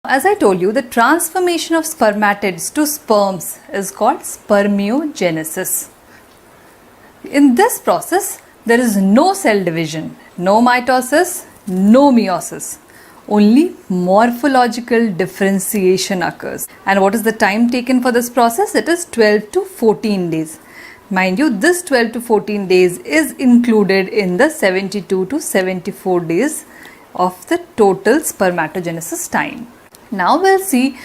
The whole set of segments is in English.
As I told you, the transformation of spermatids to sperms is called spermiogenesis. In this process, there is no cell division, no mitosis, no meiosis. Only morphological differentiation occurs. And what is the time taken for this process? It is 12 to 14 days. Mind you, this 12 to 14 days is included in the 72 to 74 days of the total spermatogenesis time. Now we'll see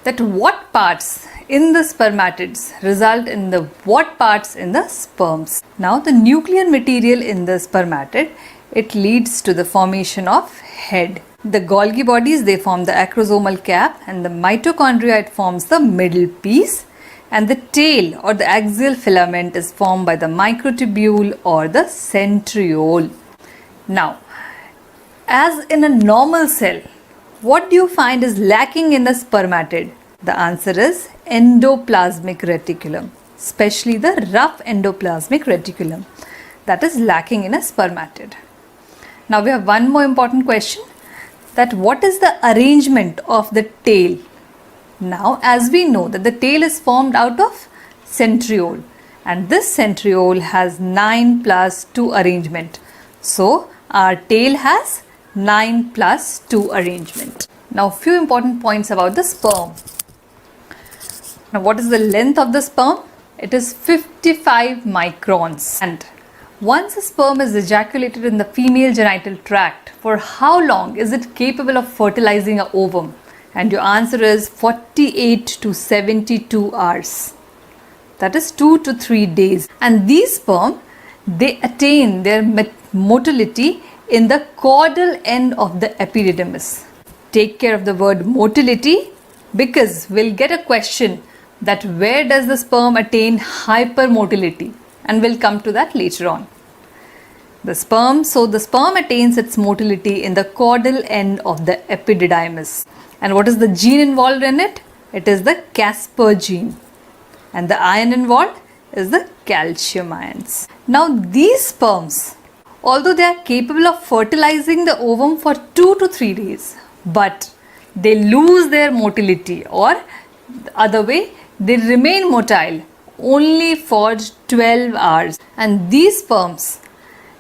that what parts in the spermatids result in the what parts in the sperms. Now the nuclear material in the spermatid, it leads to the formation of head. The Golgi bodies, they form the acrosomal cap, and the mitochondria, it forms the middle piece, and the tail or the axial filament is formed by the microtubule or the centriole. Now, as in a normal cell, what do you find is lacking in the spermatid? The answer is endoplasmic reticulum, especially the rough endoplasmic reticulum that is lacking in a spermatid. Now we have one more important question, that what is the arrangement of the tail? Now as we know that the tail is formed out of centriole, and this centriole has 9+2 arrangement. So our tail has 9+2 arrangement. Now few important points about the sperm. Now what is the length of the sperm? It is 55 microns. And once a sperm is ejaculated in the female genital tract, for how long is it capable of fertilizing an ovum? And your answer is 48 to 72 hours. That is 2 to 3 days. And these sperm, they attain their motility in the caudal end of the epididymis. Take care of the word motility, because we'll get a question that where does the sperm attain hypermotility, and we'll come to that later on. The sperm attains its motility in the caudal end of the epididymis. And what is the gene involved in it? It is the catsper gene. And the ion involved is the calcium ions. Now these sperms, although they are capable of fertilizing the ovum for 2 to 3 days, but they lose their motility, or the other way, they remain motile only for 12 hours. And these sperms,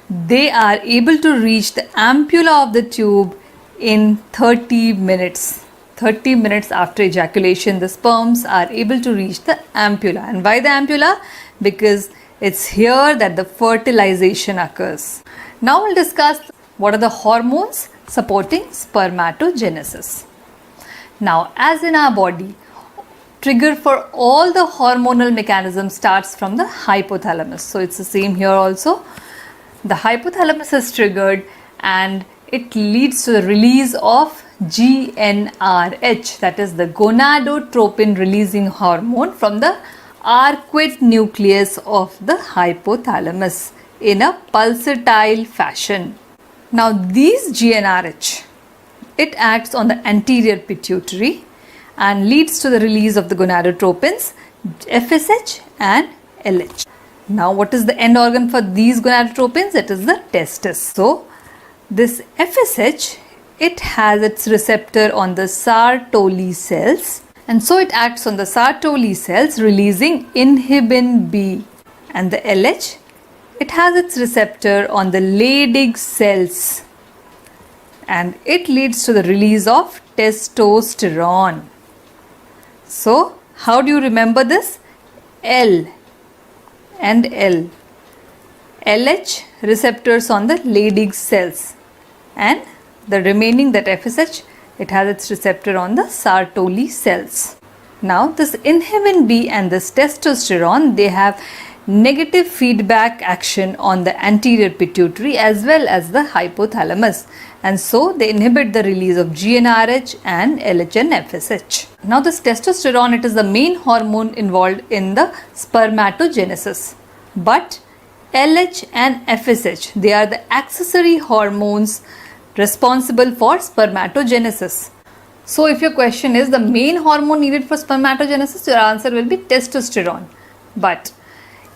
they are able to reach the ampulla of the tube in 30 minutes. 30 minutes after ejaculation, the sperms are able to reach the ampulla. And why the ampulla? Because it's here that the fertilization occurs. Now we'll discuss what are the hormones supporting spermatogenesis. Now, as in our body, trigger for all the hormonal mechanism starts from the hypothalamus. So it's the same here also. The hypothalamus is triggered and it leads to the release of GnRH, that is the gonadotropin releasing hormone, from the arcuate nucleus of the hypothalamus in a pulsatile fashion. Now these GnRH, it acts on the anterior pituitary and leads to the release of the gonadotropins FSH and LH. Now what is the end organ for these gonadotropins? It is the testis. So this FSH, it has its receptor on the Sertoli cells, and so it acts on the Sertoli cells releasing inhibin B. And the LH, it has its receptor on the Leydig cells, and it leads to the release of testosterone. So how do you remember this? L and L. LH receptors on the Leydig cells, and the remaining, that FSH, it has its receptor on the Sertoli cells. Now this inhibin B and this testosterone, they have negative feedback action on the anterior pituitary as well as the hypothalamus, and so they inhibit the release of GnRH and LH and FSH. Now this testosterone, it is the main hormone involved in the spermatogenesis, but LH and FSH, they are the accessory hormones responsible for spermatogenesis. So if your question is the main hormone needed for spermatogenesis, your answer will be testosterone. But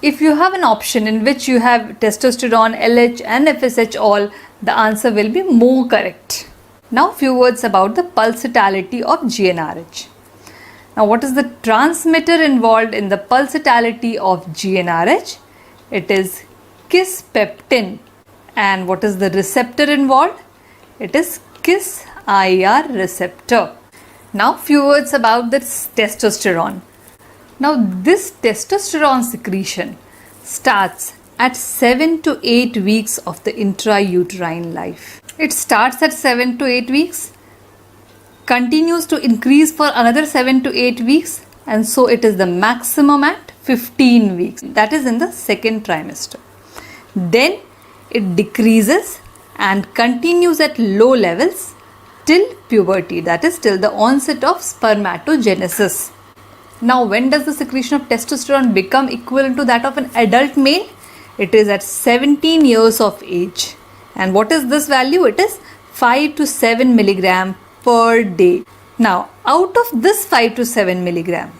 If you have an option in which you have testosterone, LH and FSH all, the answer will be more correct. Now few words about the pulsatility of GnRH. Now what is the transmitter involved in the pulsatility of GnRH? It is kisspeptin. And what is the receptor involved? It is KIS-IR receptor. Now few words about this testosterone. Now this testosterone secretion starts at 7 to 8 weeks of the intrauterine life. It starts at 7 to 8 weeks, continues to increase for another 7 to 8 weeks, and so it is the maximum at 15 weeks. That is in the second trimester. Then it decreases and continues at low levels till puberty, that is till the onset of spermatogenesis. Now when does the secretion of testosterone become equivalent to that of an adult male? It is at 17 years of age. And what is this value? It is 5 to 7 milligram per day. Now out of this 5 to 7 milligram,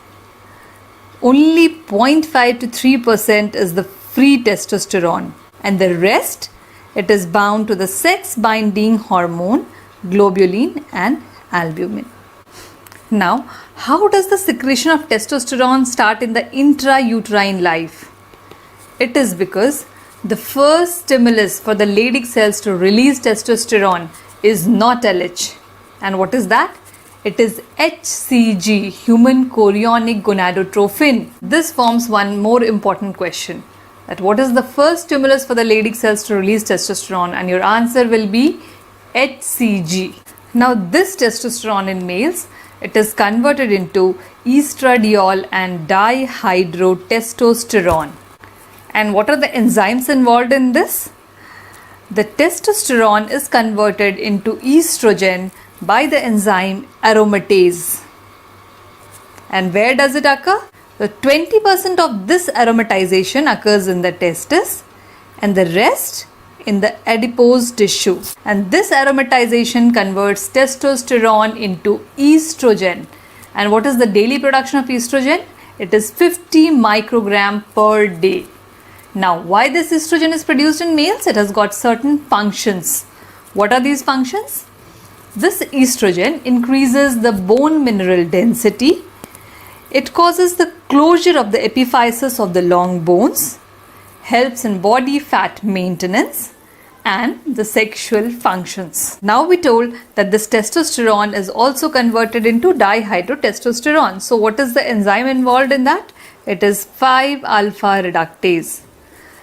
only 0.5 to 3% is the free testosterone, and the rest, it is bound to the sex binding hormone globulin and albumin. Now, how does the secretion of testosterone start in the intrauterine life? It is because the first stimulus for the Leydig cells to release testosterone is not LH. And what is that? It is HCG, human chorionic gonadotrophin. This forms one more important question. That what is the first stimulus for the Leydig cells to release testosterone? And your answer will be HCG. Now this testosterone in males, it is converted into estradiol and dihydrotestosterone. And what are the enzymes involved in this? The testosterone is converted into estrogen by the enzyme aromatase. And where does it occur? The 20% of this aromatization occurs in the testis and the rest in the adipose tissue. And this aromatization converts testosterone into estrogen. And what is the daily production of estrogen? It is 50 microgram per day. Now, why this estrogen is produced in males? It has got certain functions. What are these functions? This estrogen increases the bone mineral density. It causes the closure of the epiphysis of the long bones, helps in body fat maintenance and the sexual functions. Now we told that this testosterone is also converted into dihydrotestosterone. So what is the enzyme involved in that? It is 5-alpha reductase.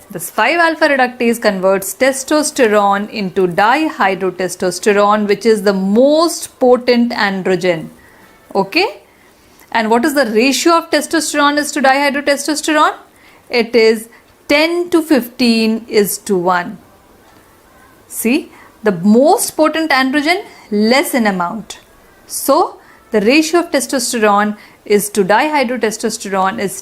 This 5-alpha reductase converts testosterone into dihydrotestosterone, which is the most potent androgen. Okay? And what is the ratio of testosterone is to dihydrotestosterone? It is 10 to 15 is to 1. See, the most potent androgen, less in amount. So, the ratio of testosterone is to dihydrotestosterone is